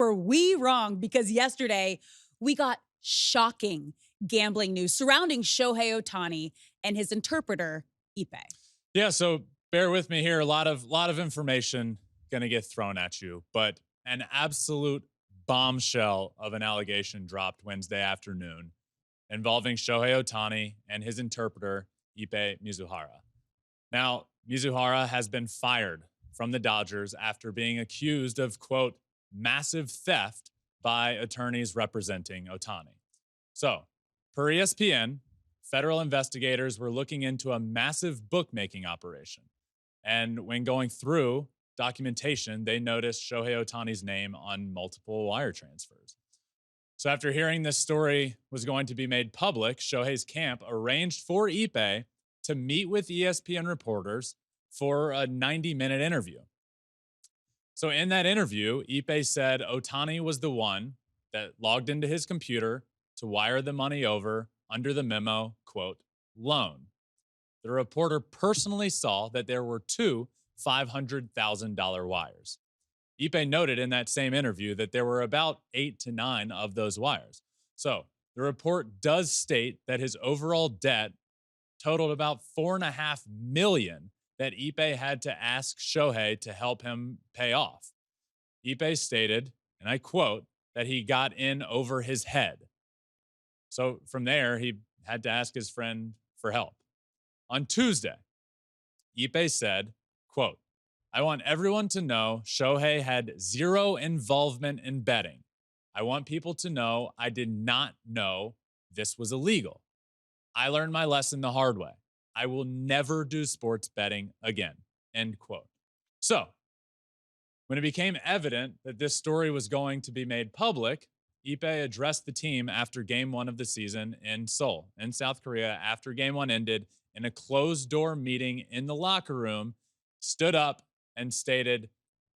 were we wrong, because yesterday we got shocking gambling news surrounding Shohei Ohtani and his interpreter, Ippei. Yeah, so bear with me here. A lot of information going to get thrown at you, but an absolute bombshell of an allegation dropped Wednesday afternoon involving Shohei Ohtani and his interpreter, Ippei Mizuhara. Now, Mizuhara has been fired from the Dodgers after being accused of, quote, massive theft by attorneys representing Ohtani. So, per ESPN, federal investigators were looking into a massive bookmaking operation. And when going through documentation, they noticed Shohei Ohtani's name on multiple wire transfers. So after hearing this story was going to be made public, Shohei's camp arranged for Ippei to meet with ESPN reporters for a 90-minute interview. So in that interview, Ippei said Ohtani was the one that logged into his computer to wire the money over under the memo, quote, loan. The reporter personally saw that there were two $500,000 wires. Ippei noted in that same interview that there were about 8 to 9 of those wires. So the report does state that his overall debt totaled about $4.5 million that Ippei had to ask Shohei to help him pay off. Ippei stated, and I quote, that he got in over his head. So from there, he had to ask his friend for help. On Tuesday, Ippei said, quote, I want everyone to know Shohei had zero involvement in betting. I want people to know I did not know this was illegal. I learned my lesson the hard way. I will never do sports betting again, end quote. So, when it became evident that this story was going to be made public, Ippei addressed the team after game one of the season in Seoul, in South Korea, after game one ended in a closed-door meeting in the locker room, stood up and stated,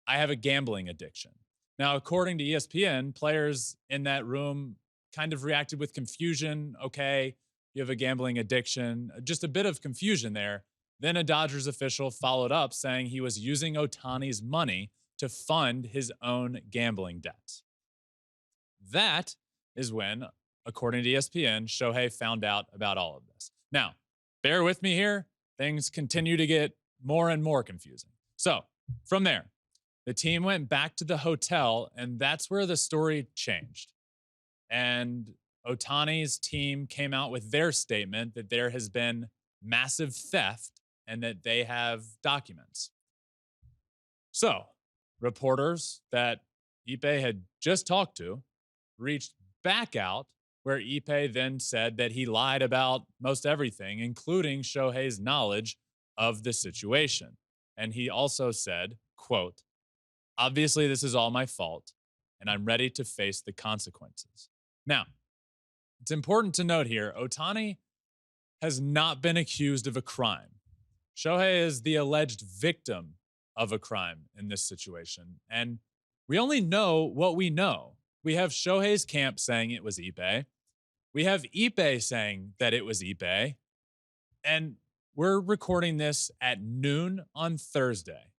I have a gambling addiction. Now, according to ESPN, players in that room kind of reacted with confusion. Okay, you have a gambling addiction, just a bit of confusion there. Then a Dodgers official followed up saying he was using Ohtani's money to fund his own gambling debts. That is when, according to ESPN, Shohei found out about all of this. Now, bear with me here. Things continue to get more and more confusing. So, from there, the team went back to the hotel, and that's where the story changed. And Ohtani's team came out with their statement that there has been massive theft and that they have documents. So, reporters that Ippei had just talked to reached back out, where Ippei then said that he lied about most everything, including Shohei's knowledge of the situation. And he also said, quote, obviously this is all my fault, and I'm ready to face the consequences. Now, it's important to note here, Ohtani has not been accused of a crime. Shohei is the alleged victim of a crime in this situation. And we only know what we know. We have Shohei's camp saying it was Ippei. We have Ippei saying that it was Ippei. And we're recording this at noon on Thursday.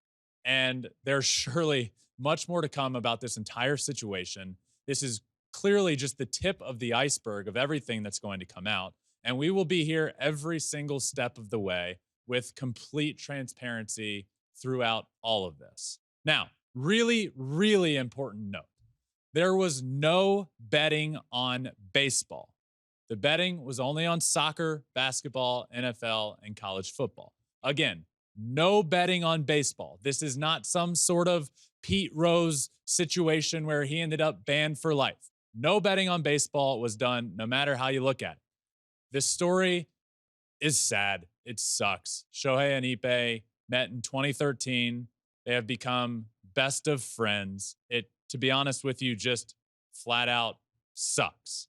And there's surely much more to come about this entire situation. This is clearly just the tip of the iceberg of everything that's going to come out. And we will be here every single step of the way with complete transparency throughout all of this. Now, really, really important note. There was no betting on baseball. The betting was only on soccer, basketball, NFL, and college football. Again, no betting on baseball. This is not some sort of Pete Rose situation where he ended up banned for life. No betting on baseball was done, no matter how you look at it. This story is sad. It sucks. Shohei and Ippei met in 2013. They have become best of friends. It, to be honest with you, just flat out sucks.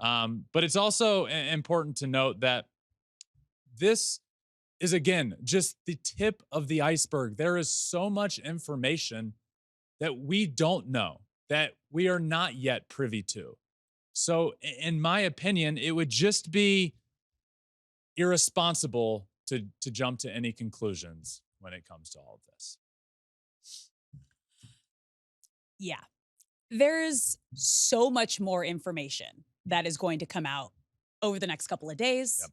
But it's also important to note that this is, again, just the tip of the iceberg. There is so much information that we don't know, that we are not yet privy to. So, in my opinion, it would just be irresponsible to jump to any conclusions when it comes to all of this. Yeah. There's so much more information that is going to come out over the next couple of days, Yep.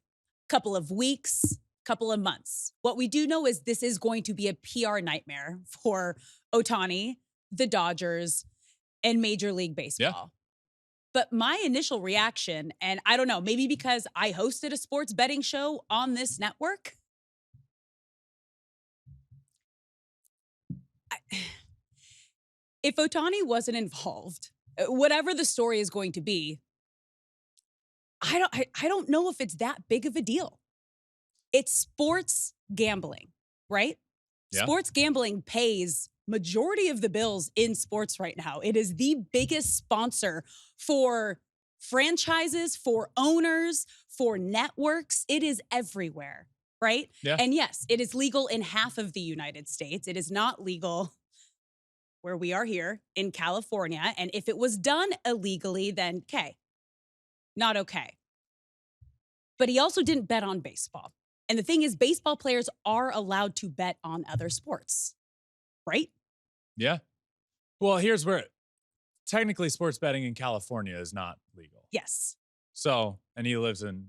couple of weeks, couple of months. What we do know is this is going to be a PR nightmare for Ohtani, the Dodgers, and Major League Baseball. But my initial reaction, and I don't know, maybe because I hosted a sports betting show on this network, if Ohtani wasn't involved, whatever the story is going to be, I don't know if it's that big of a deal. It's sports gambling, right? Yeah. Sports gambling pays majority of the bills in sports right now. It is the biggest sponsor for franchises, for owners, for networks. It is everywhere, right? Yeah. And yes, it is legal in half of the United States. It is not legal where we are here in California. And if it was done illegally, then okay, not okay. But he also didn't bet on baseball. And the thing is, baseball players are allowed to bet on other sports, right? Yeah. Well, here's where technically sports betting in California is not legal. Yes. So, and he lives in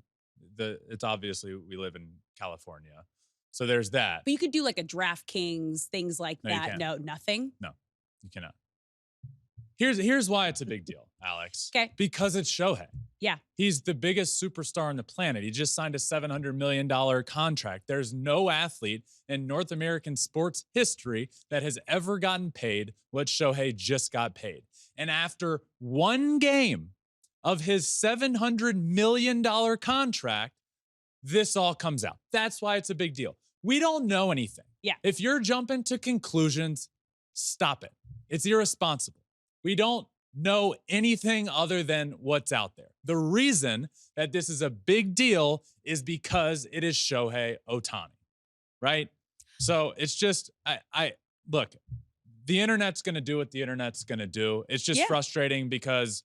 it's obviously we live in California. So there's that. But you could do like a DraftKings, things like No, you that. can't. No, nothing. No, you cannot. Here's why it's a big deal, Alex. Okay. Because it's Shohei. Yeah. He's the biggest superstar on the planet. He just signed a $700 million contract. There's no athlete in North American sports history that has ever gotten paid what Shohei just got paid. And after one game of his $700 million contract, this all comes out. That's why it's a big deal. We don't know anything. Yeah. If you're jumping to conclusions, stop it. It's irresponsible. We don't know anything other than what's out there. The reason that this is a big deal is because it is Shohei Ohtani, right? So it's just, I look, the internet's going to do what the internet's going to do. It's just frustrating because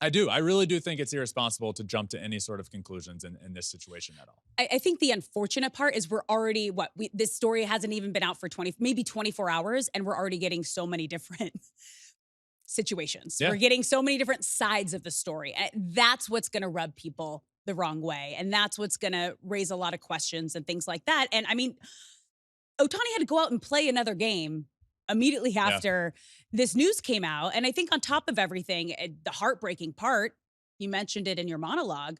I really do think it's irresponsible to jump to any sort of conclusions in this situation at all. I think the unfortunate part is we're already, this story hasn't even been out for maybe 24 hours, and we're already getting so many different situations. Yeah. We're getting so many different sides of the story. That's what's going to rub people the wrong way. And that's what's going to raise a lot of questions and things like that. And I mean, Ohtani had to go out and play another game immediately after this news came out. And I think on top of everything, the heartbreaking part, you mentioned it in your monologue,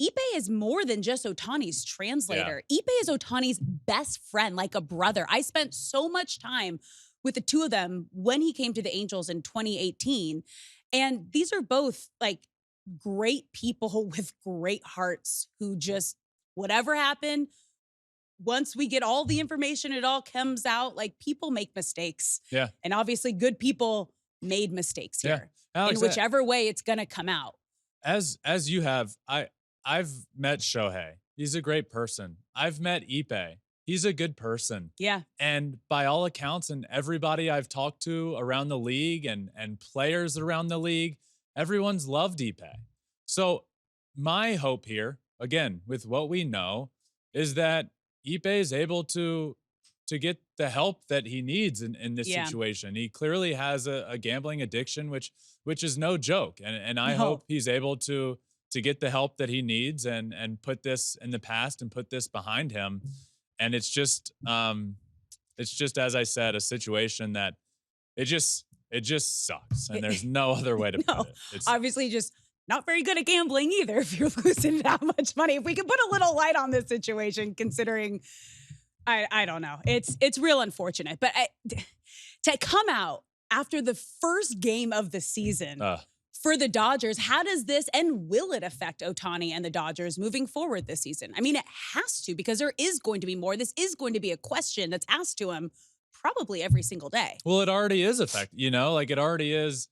Ippei is more than just Ohtani's translator. Ippei is Ohtani's best friend, like a brother. I spent so much time with the two of them when he came to the Angels in 2018. And these are both like great people with great hearts who just, whatever happened, once we get all the information, it all comes out. Like, people make mistakes. Yeah. And obviously good people made mistakes here. Alex, in whichever way it's going to come out. As you have, I've met Shohei. He's a great person. I've met Ippei. He's a good person. Yeah. And by all accounts, and everybody I've talked to around the league and players around the league, everyone's loved Ippei. So my hope here, again, with what we know, is that Ippei is able to get the help that he needs in this situation. He clearly has a gambling addiction, which is no joke. And I hope he's able to get the help that he needs and put this in the past and put this behind him. And it's just, as I said, a situation that it just sucks. And there's no other way to put it. It's obviously just not very good at gambling either if you're losing that much money. If we can put a little light on this situation, considering, I don't know. It's real unfortunate. But to come out after the first game of the season for the Dodgers, how does this and will it affect Ohtani and the Dodgers moving forward this season? I mean, it has to, because there is going to be more. This is going to be a question that's asked to him probably every single day. Well, it already is like it already is.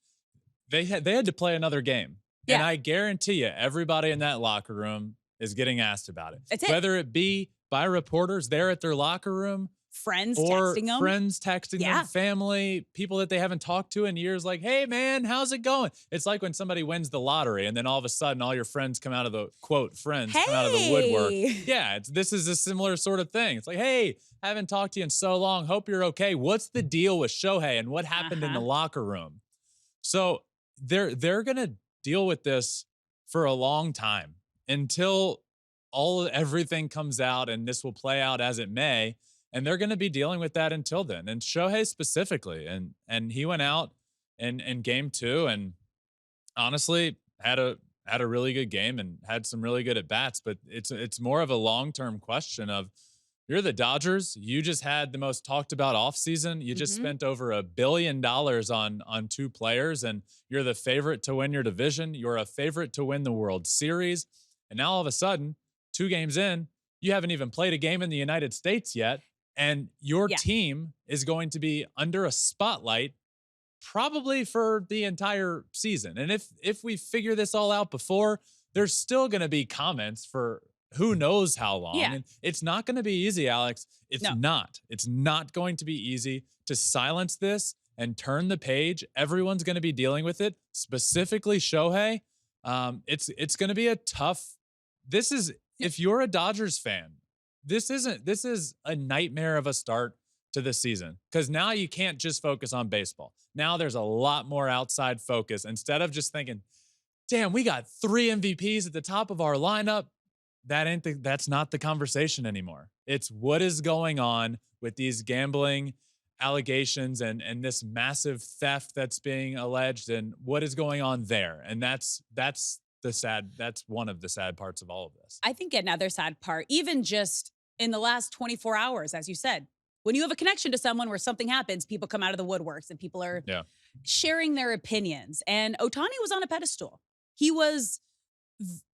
They had to play another game. Yeah. And I guarantee you, everybody in that locker room is getting asked about it. That's it. Whether it be by reporters there at their locker room, friends or texting them, them, family, people that they haven't talked to in years, like, hey, man, how's it going? It's like when somebody wins the lottery and then all of a sudden all your friends come out of the, quote, friends come out of the woodwork. Yeah, this is a similar sort of thing. It's like, hey, haven't talked to you in so long. Hope you're okay. What's the deal with Shohei and what happened in the locker room? So they're gonna deal with this for a long time until everything comes out, and this will play out as it may. And they're going to be dealing with that until then. And Shohei specifically, and he went out in game 2, and honestly had a really good game and had some really good at bats. But it's more of a long term question of, you're the Dodgers. You just had the most talked about offseason. You just spent over $1 billion on 2 players, and you're the favorite to win your division. You're a favorite to win the World Series. And now all of a sudden, 2 games in, you haven't even played a game in the United States yet. And your team is going to be under a spotlight probably for the entire season. And if we figure this all out before, there's still going to be comments for who knows how long. Yeah. And it's not going to be easy, Alex. It's No. not. It's not going to be easy to silence this and turn the page. Everyone's going to be dealing with it, specifically Shohei. It's going to be a tough. This is, if you're a Dodgers fan, this is a nightmare of a start to the season, because now you can't just focus on baseball. Now there's a lot more outside focus. Instead of just thinking, damn, we got 3 MVPs at the top of our lineup. That's not the conversation anymore. It's what is going on with these gambling allegations and this massive theft that's being alleged, and what is going on there. And that's one of the sad parts of all of this. I think another sad part, even just in the last 24 hours, as you said, when you have a connection to someone where something happens, people come out of the woodworks and people are sharing their opinions. And Ohtani was on a pedestal. He was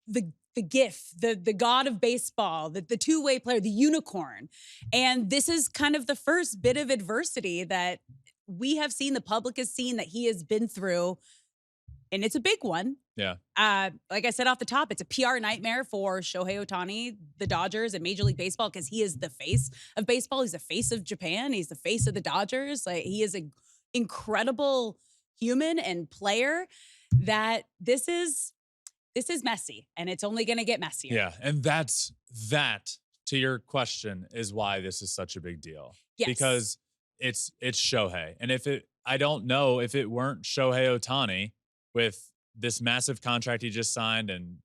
the gift, the god of baseball, the two-way player, the unicorn. And this is kind of the first bit of adversity that we have seen, the public has seen, that he has been through. And it's a big one. Yeah. Like I said off the top, it's a PR nightmare for Shohei Ohtani, the Dodgers, and Major League Baseball, because he is the face of baseball. He's the face of Japan. He's the face of the Dodgers. Like, he is an incredible human and player. That this is messy, and it's only going to get messier. Yeah, and that to your question is why this is such a big deal. Yes. Because it's Shohei, and I don't know if it weren't Shohei Ohtani with this massive contract he just signed and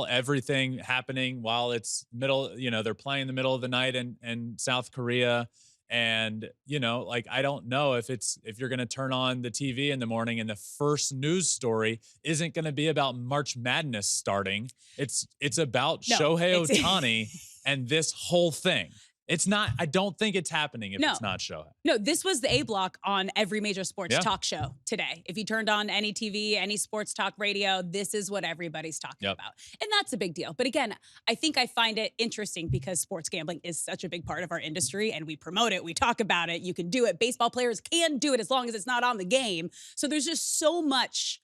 everything happening while it's they're playing in the middle of the night in South Korea. And, like, I don't know if you're going to turn on the TV in the morning and the first news story isn't going to be about March Madness starting. It's about Shohei Ohtani and this whole thing. It's not, I don't think it's happening if it's not Shohei. No, this was the A block on every major sports talk show today. If you turned on any TV, any sports talk radio, this is what everybody's talking about. And that's a big deal. But again, I think I find it interesting because sports gambling is such a big part of our industry, and we promote it, we talk about it, you can do it. Baseball players can do it as long as it's not on the game. So there's just so much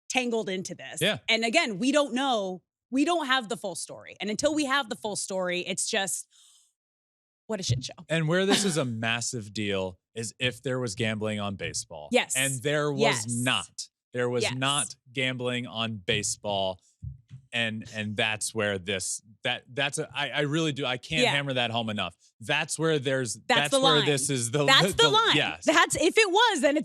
tangled into this. Yeah. And again, we don't know, we don't have the full story. And until we have the full story, it's just, what a shit show. And where this is a massive deal is if there was gambling on baseball. Yes. And there was not. There was not gambling on baseball. And that's where I really do. I can't hammer that home enough. That's where that's the where line. this is the line. Yes. That's, if it was, then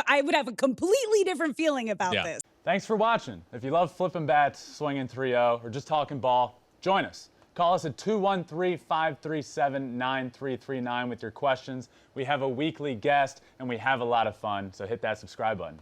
I would have a completely different feeling about this. Thanks for watching. If you love flipping bats, swinging 3-0, or just talking ball, join us. Call us at 213-537-9339 with your questions. We have a weekly guest, and we have a lot of fun, so hit that subscribe button.